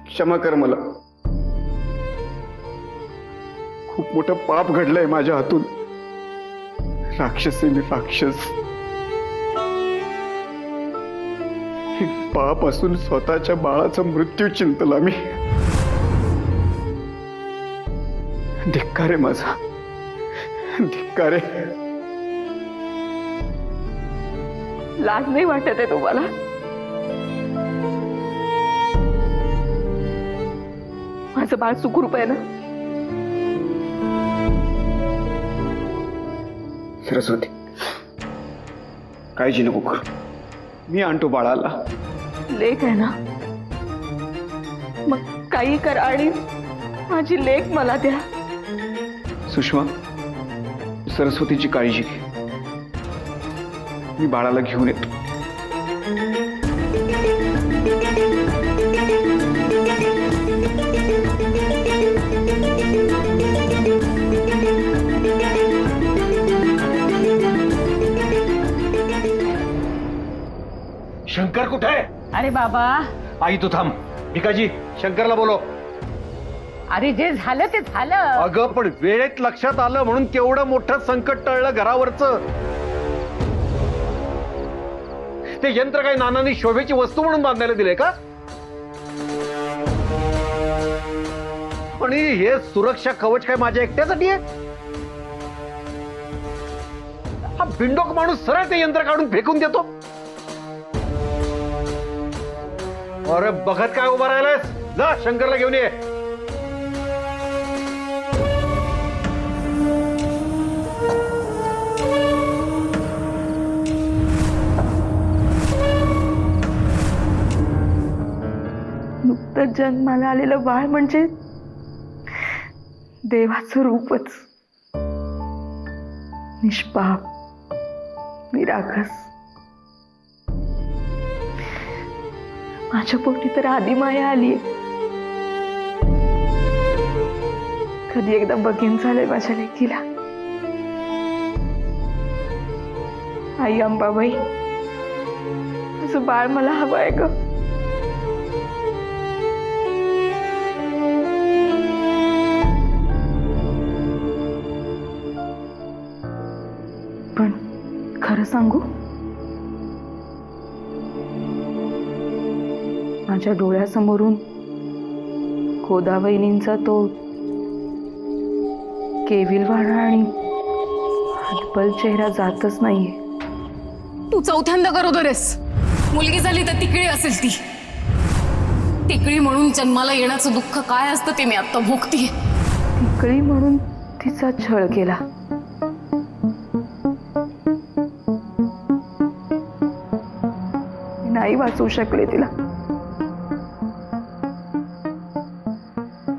क्षमा कर मला. खूप मोठं पाप घडलंय माझ्या हातून. राक्षस आहे मी, राक्षस. पाप असून स्वतःच्या बाळाचा मृत्यू चिंतला मी. धिक्कार आहे माझा, धिक्कार आहे. लाज नाही वाटत आहे तुम्हाला? माझं बाळ सुखरूप आहे ना? सरस्वती, काळजी नको करू. मी आणतो बाळाला. लेक आहे ना, मग काही करा आणि माझी लेक मला द्या. सुषमा, सरस्वतीची काळजी घे. मी बाळाला घेऊन येतो. शंकर कुठे आहे? अरे बाबा, आई तू थांब. भिकाजी, शंकरला बोलो. अरे जे झालं ते झालं. अगं पण वेळेत लक्षात आलं म्हणून केवढं मोठं संकट टळलं घरावरचं. ते यंत्र काय नानांनी शोभेची वस्तू म्हणून बांधायला दिले का? आणि हे सुरक्षा कवच काय माझ्या एकट्यासाठी आहे? हा बिंडोक माणूस सरळ ते यंत्र काढून फेकून देतो. अरे बघत काय उभा राहिलायस? जा शंकरला घेऊन ये. नुकतंच जन्माला आलेलं बाळ म्हणजे देवाचं रूपच. निष्पाप, निरागस. माझ्या पोटी तर आदिमाया आलीये. कधी एकदा बघीन झालंय माझ्या लेकीला. आई अंबाबाई, असं बाळ मला हवंय ग. पण खरं सांगू, माझ्या डोळ्यासमोरून गोदावयनींचा तो केविलवाणा आणि हतबल चेहरा जातच नाहीये. तू चौथ्यांदा गरोदर आहेस. मुलगी झाली तर तिकडी असेल ती. तिकडी म्हणून जन्माला येण्याचं दुःख काय असतं ते मी आता भोगतीये. तिकडी म्हणून तिचा छळ केला. मी नाही वाचवू शकले तिला.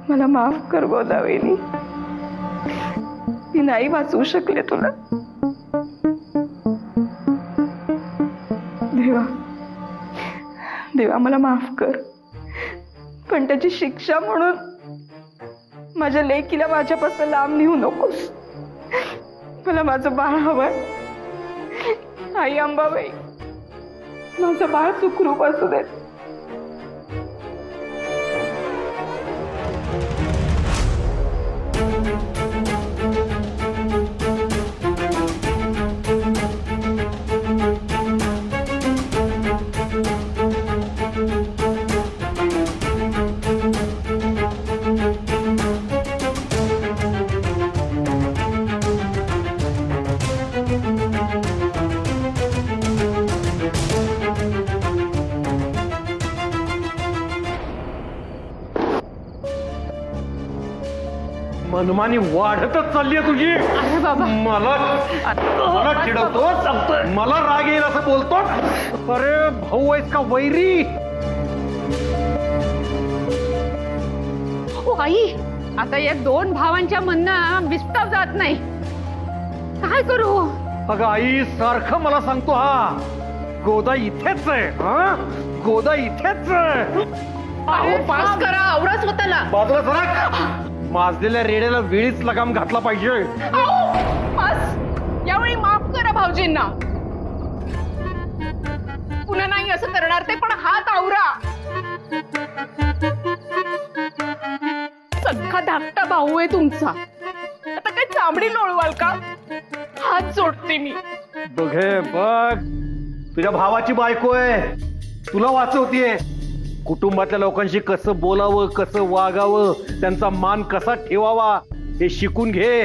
मला माफ कर गोदावरी. मी नाही वाचवू शकले तुला. देवा, देवा मला माफ कर. पण त्याची शिक्षा म्हणून माझ्या लेकीला माझ्यापासून लांब नेऊ नकोस. मला माझं बाळ हवंय. आई अंबाबाई, माझं बाळ सुखरूप असू दे. मनमानी वाढतच चालली आहे तुझी. अरे बाबा, मला चिडवतोस, मला राग येईल असं बोलतोस. अरे भाऊ आहेस का वैरी? हो आई, आता या दोन भावांच्या मनात विस्ताव जात नाही. काय करू? अगं आई, सारखं मला सांगतो हा गोदा इथेच आहे. हा, गोदा इथेच आहे. पास करा, आवडा स्वतःला. बाजूला सरक. माजलेल्या रेड्याला वेळीच लगाम घातला पाहिजे. बस, यावेळी माफ करा भाऊजींना. पुन्हा नाही असं करणार ते, पण हात आवरा. हा धाकटा भाऊ आहे तुमचा. आता काय चामडी लोळवाल का? हात जोडते मी. बघे बघ, तुझ्या भावाची बायको आहे, तुला वाचवतीये. कुटुंबातल्या लोकांशी कसं बोलावं, कसं वागावं, त्यांचा मान कसा ठेवावा हे शिकून घे.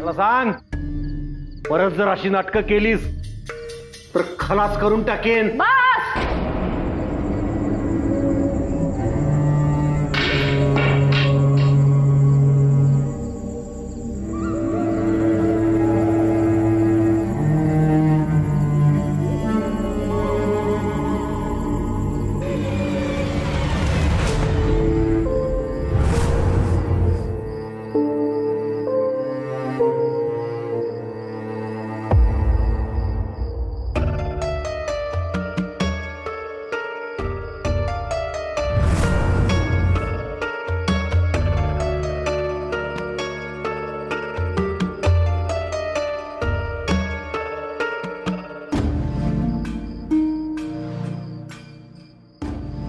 मला सांग, परत जर अशी नाटकं केलीस तर खलास करून टाकेन. बस.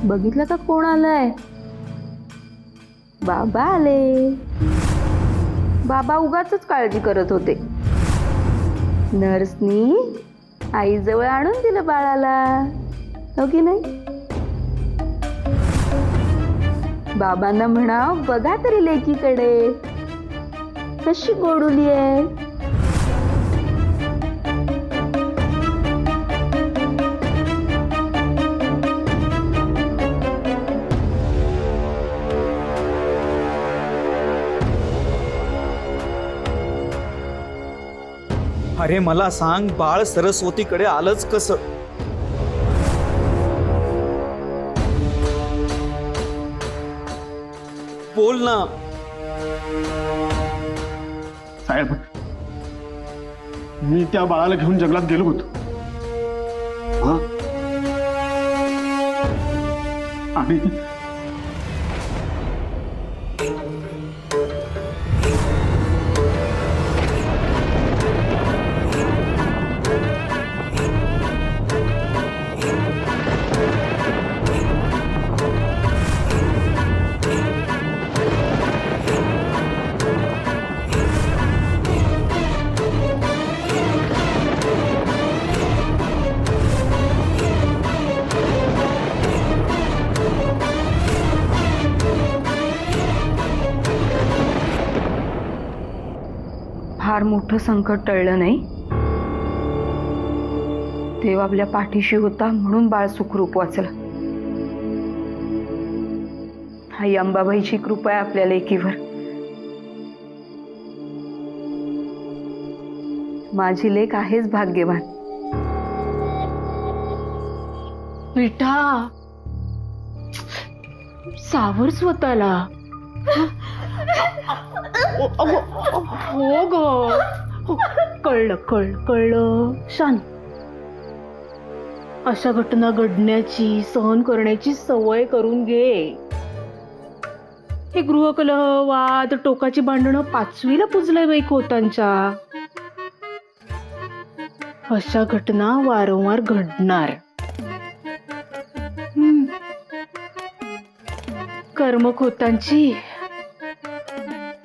बघितलं का कोण आलंय? बाबा आले. बाबा उगाचच काळजी करत होते. नर्सनी आईजवळ आणून दिलं बाळाला, हो की नाही? बाबांना म्हणा, बघा तरी लेकीकडे कशी गोडुली आहे. अरे मला सांग, बाळ सरस्वतीकडे आलंच कसं? बोल ना. साहेब, मी त्या बाळाला घेऊन जंगलात गेलो होतो. हा, आणि फार मोठं संकट टळलं नाही. देव आपल्या पाठीशी होता म्हणून बाळ सुखरूप वाचलं. आई अंबाबाईची कृपा आहे आपल्या लेकीवर. माझी लेक आहेच भाग्यवान. बेटा, सावर स्वतःला. हो ग, कळलं कळलं कळलं. शांत. अशा घटना घडण्याची, सहन करण्याची सवय करून घे. हे गृहकलह, वाद, टोकाची भांडणं 5वीला पुजलंय बाई खोतांच्या. अशा घटना वारंवार घडणार. कर्म खोतांची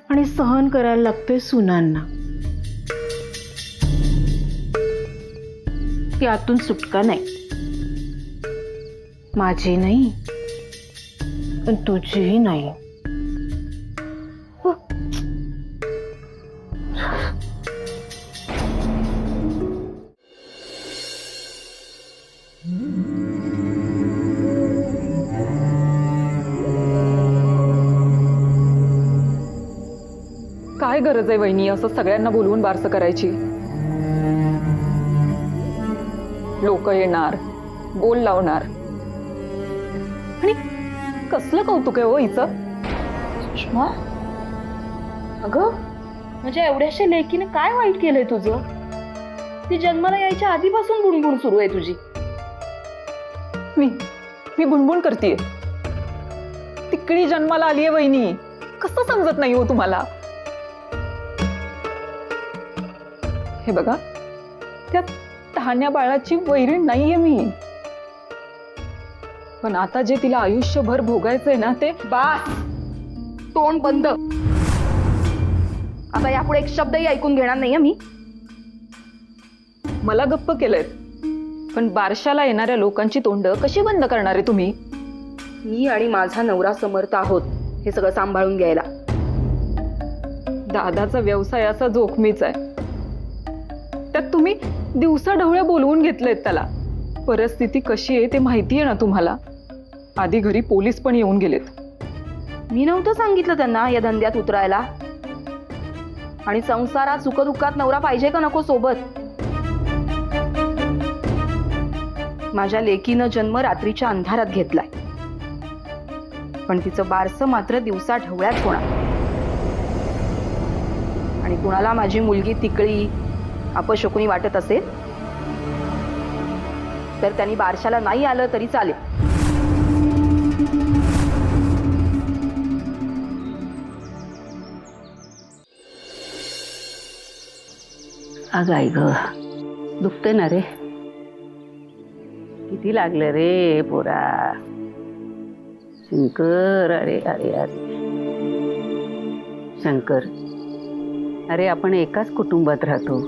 आणि सहन करायला लागते सुनांना. यातून सुटका नाही. माझी नाही, पण तुझीही नाही. काय गरज आहे वहिनी असं सगळ्यांना बोलवून बारसं करायची? लोक येणार, बोल लावणार, आणि कसलं कौतुक आहे हो हिचं. सुषमा, अगं म्हणजे एवढ्याशा लेकीने काय वाईट केलंय तुझं? ती जन्माला यायच्या आधीपासून बुणबुण सुरू आहे तुझी. मी बुणबुण करतेय. तिकडी जन्माला आलीये वहिनी, कसं समजत नाही हो तुम्हाला? हे बघा, त्या तहान्या बाळाची वैरी नाहीये मी. पण आता जे तिला आयुष्यभर भोगायचंय ना ते बास, तोंड बंद. आता यापुढे एक शब्दही ऐकून घेणार नाहीये मी. मला गप्प केलंय, पण बारशाला येणाऱ्या लोकांची तोंड कशी बंद करणार आहे तुम्ही? मी आणि माझा नवरा समर्थ आहोत हे सगळं सांभाळून घ्यायला. दादाचा व्यवसाय असा जोखमीचा आहे, त्यात तुम्ही दिवसा ढवळ्या बोलवून घेतलेत त्याला. परिस्थिती कशी आहे ते माहिती आहे ना तुम्हाला. आधी घरी पोलीस पण येऊन गेलेत. मी नव्हतं सांगितलं त्यांना या धंद्यात उतरायला. आणि संसारात सुखदुःखात नवरा पाहिजे का नको सोबत. माझ्या लेकीनं जन्म रात्रीच्या अंधारात घेतलाय, पण तिचं बारसं मात्र दिवसा ढवळ्यात होणार. आणि कुणाला माझी मुलगी तिकळी अपशकुनी वाटत असेल तर त्यांनी बारशाला नाही आलं तरी चालेल. अगं आई ग, दुखते ना रे. किती लागलं रे पोरा. शंकर, अरे अरे अरे शंकर, अरे आपण एकाच कुटुंबात राहतो,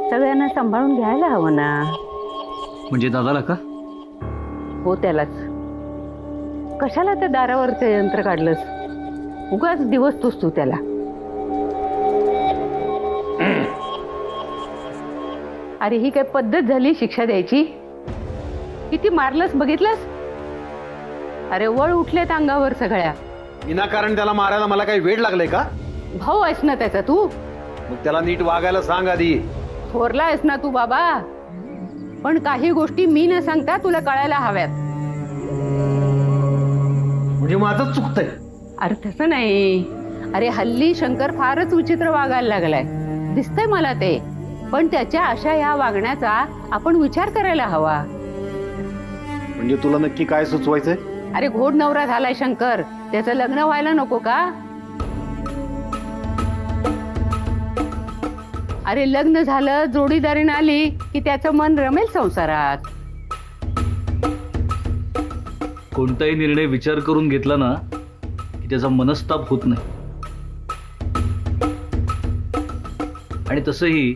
सगळ्यांना सांभाळून घ्यायला हवं ना. म्हणजे दादाला का? हो त्यालाच. कशाला त्या दारावरचं यंत्र काढलंस? उगाच दिवस तोच तू त्याला. अरे ही काय पद्धत झाली शिक्षा द्यायची? किती मारलंस बघितलंस? अरे वळ उठलेत अंगावर सगळ्या. विनाकारण त्याला मारायला मला काही वेळ लागलाय का? भाऊ आहेस ना त्याचा तू. मग त्याला नीट वागायला सांग आधी. थोरला आहेस ना तू बाबा. पण काही गोष्टी मी न सांगता तुला कळायला हव्यात. म्हणजे माझंच चुकतंय. अरे तसं नाही. अरे हल्ली शंकर फारच विचित्र वागायला लागलाय, दिसतंय मला ते. पण त्याच्या अशा या वागण्याचा आपण विचार करायला हवा. म्हणजे तुला नक्की काय सुचवायचंय? अरे घोड नवरा झालाय शंकर, त्याचं लग्न व्हायला नको का? अरे लग्न झालं, जोडीदारीनं आली की त्याचं मन रमेल संसारात. कोणताही निर्णय विचार करून घेतला ना की त्याचा मनस्ताप होत नाही. आणि तसंही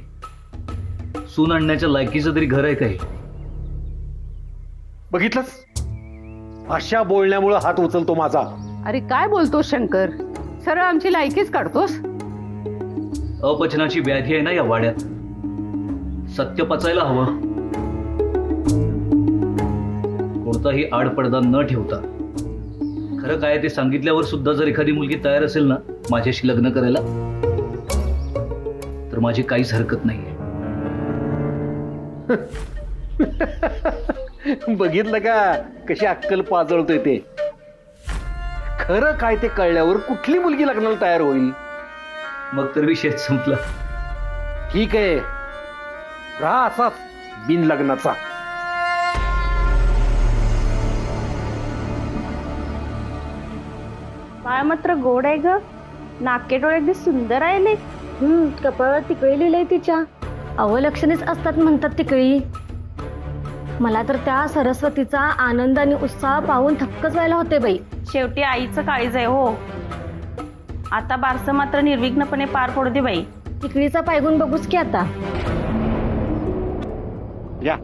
सून आणण्याच्या लायकीचं तरी घर आहे काही. बघितलंस, अशा बोलण्यामुळे हात उचलतो माझा. अरे काय बोलतोस शंकर? सरळ आमची लायकीच काढतोस. अपचनाची व्याधी आहे ना या वाड्यात, सत्य पचायला हवं. कोणताही आडपडदा न ठेवता खरं काय ते सांगितल्यावर सुद्धा जर एखादी मुलगी तयार असेल ना माझ्याशी लग्न करायला, तर माझी काहीच हरकत नाहीये. बघितलं का कशी अक्कल पाजळतोय ते. खरं काय ते कळल्यावर कुठली मुलगी लग्नाला तयार होईल? मग तर विषयच संपला. ठीक आहे, राहा असाच बिन लग्नाचा. बाळ मात्र गोड आहे ग. नाके डोळे अगदी सुंदर आहे. कपाळावर तिकळी लिहिलंय तिच्या. अवलक्षणीच असतात म्हणतात तिकळी. मला तर त्या सरस्वतीचा आनंद आणि उत्साह पाहून थक्कच व्हायला होते बाई. शेवटी आईचं काळीज आहे हो. आता बारसं मात्र निर्विघ्नपणे पार पडू दे बाई. तिकळीचा पायगुण बघूच की आता. या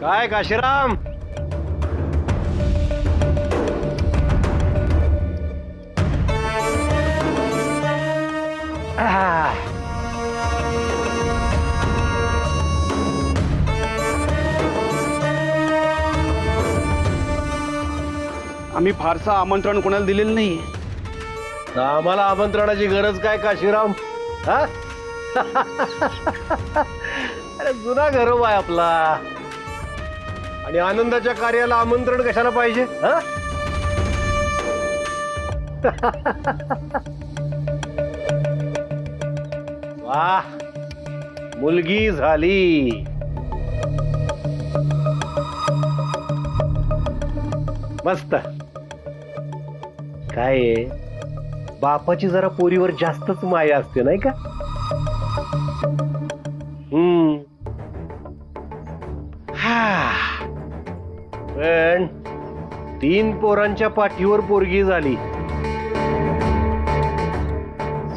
काय काशीराम, आम्ही फारसं आमंत्रण कोणाला दिलेलं नाही. आम्हाला आमंत्रणाची गरज काय काशीराम? हा? अरे जुना घरोबा आहे आपला, आणि आनंदाच्या कार्याला आमंत्रण कशाला पाहिजे? हा? वाह, मुलगी झाली. मस्त. काय आहे, बापाची जरा पोरीवर जास्तच माया असते नाही का? 3 पोरांच्या पाठीवर पोरगी झाली.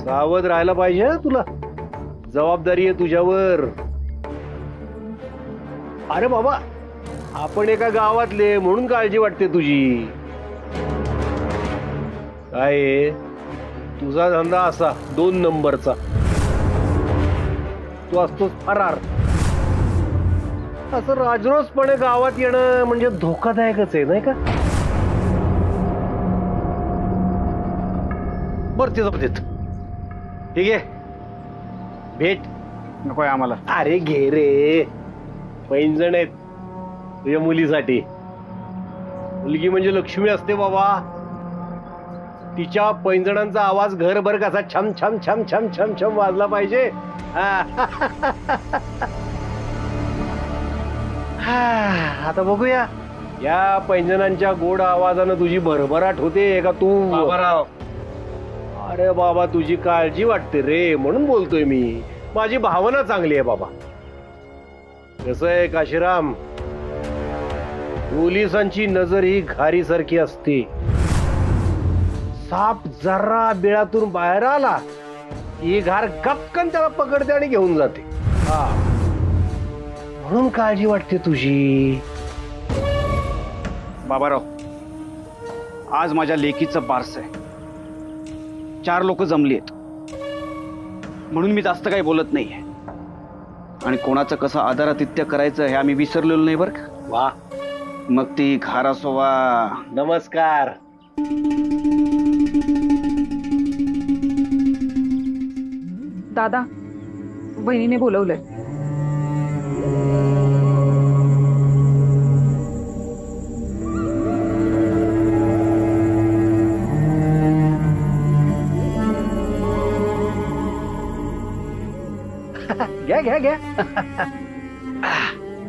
सावध राहायला पाहिजे हं तुला. जबाबदारी आहे तुझ्यावर. अरे बाबा, आपण एका गावातले म्हणून काळजी वाटते तुझी. काय आहे? तुझा धंदा असा 2 नंबरचा. तू असतोस फरार. असं राजरोसपणे गावात येणं म्हणजे धोकादायकच आहे, नाही का? बरं, ते जाऊ देत. ठीक आहे, भेट. नकोय आम्हाला. अरे घे रे. पैंजण आहेत तुझ्या मुलीसाठी. मुलगी म्हणजे लक्ष्मी असते बाबा. तिच्या पैंजणांचा आवाज घरभर कसा छम छम छम छम छम छम वाजला पाहिजे. आता बघूया या पैंजणांच्या गोड आवाजानं तुझी भरभराट होते का तू? अरे बाबा, तुझी काळजी वाटते रे म्हणून बोलतोय मी. माझी भावना चांगली आहे बाबा. कसं आहे काशीराम, पोलिसांची नजर ही घारीसारखी असते. साप जरा बिळातून बाहेर आला ही घार गपकन त्याला पकडते आणि घेऊन जाते. हा, म्हणून काळजी वाटते तुझी. बाबाराव, आज माझ्या लेकीचं बारस आहे. 4 लोक जमली आहेत म्हणून मी जास्त काही बोलत नाहीये. आणि कोणाचं कसं आदरातिथ्य करायचं हे आम्ही विसरलेलो नाही बरं का. वा, मग ती घार असो वा. नमस्कार. दादा, बहिणीने बोलवलंय. घ्या घ्या घ्या.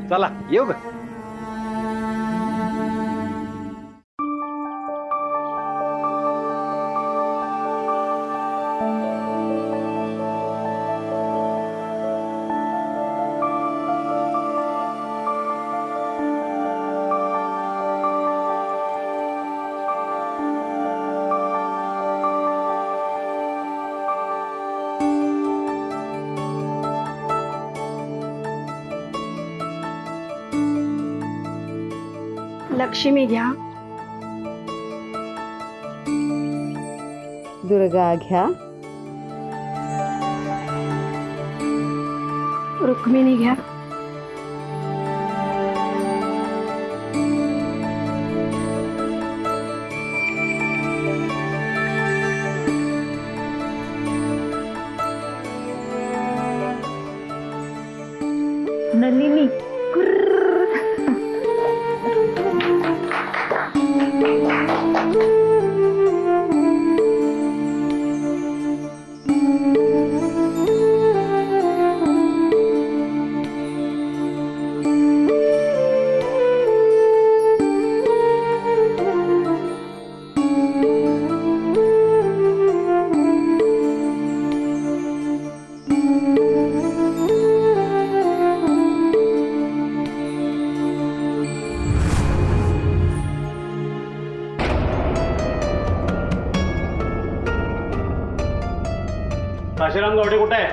चला येऊ का? लक्ष्मी घ्या. दुर्गा घ्या. रुक्मिणी घ्या. नलिनी. काशीराम गावडे कुठे आहे?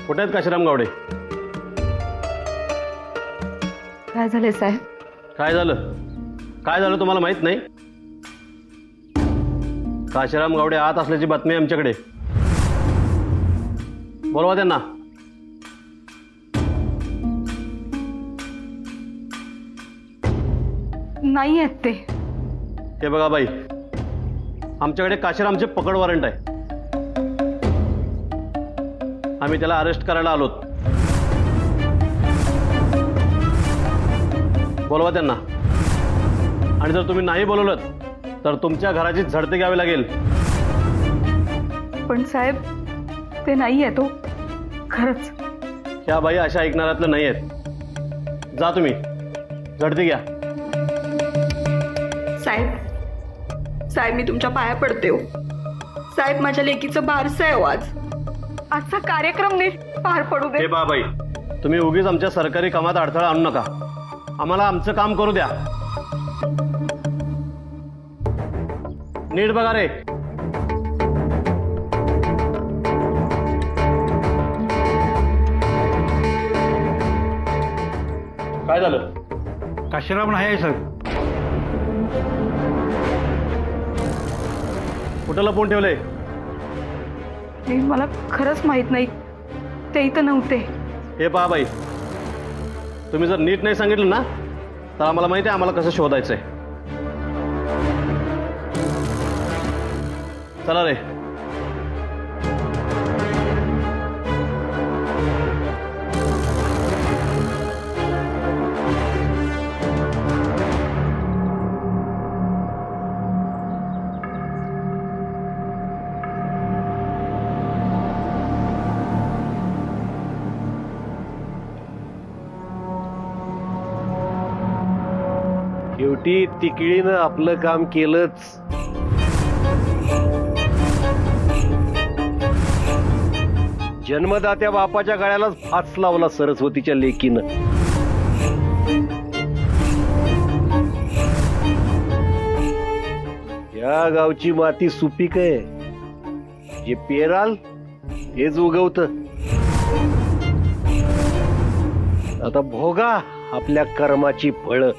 कुठे आहेत काशीराम गावडे? काय झालंय साहेब? काय झालं? काय झालं तुम्हाला माहित नाही? काशीराम गावडे आत असल्याची बातमी आहे आमच्याकडे. बोलवा त्यांना. नाही आहेत ते. हे बघा बाई, आमच्याकडे काशीरामचे पकड वॉरंट आहे. आम्ही त्याला अरेस्ट करायला आलोत. बोलवा त्यांना. आणि जर तुम्ही नाही बोलवलं तर तुमच्या घराची झडते घ्यावी लागेल. पण साहेब, ते नाही आहे तो. खरंच. ह्या बाई अशा ऐकणाऱ्यातलं नाही आहेत. जा तुम्ही, झडते घ्या. साहेब मी तुमच्या पाया पडते हो. साहेब, माझ्या लेकीचं बारसं आहे हो आज. आजचा कार्यक्रम नीट पार पडू दे. हे बाबाई, तुम्ही उगीच आमच्या सरकारी कामात अडथळा आणू नका. आम्हाला आमचं काम करू द्या. नीट बघा रे. काय झालं? काशीराम नाही आहे सर. कुठं लपवून ठेवलंय? मला खरंच माहित नाही, ते इथं नव्हते. हे पहा बाई, तुम्ही जर नीट नाही सांगितलं ना तर आम्हाला माहिती आहे आम्हाला कसं शोधायचंय. चला रे. शेवटी तिकळीनं आपलं काम केलंच. जन्मदात्या बापाच्या गळ्यालाच फास लावला सरस्वतीच्या लेकीनं. या गावची माती सुपीक आहे. जे पेराल हेच उगवत. आता भोगा आपल्या कर्माची फळं.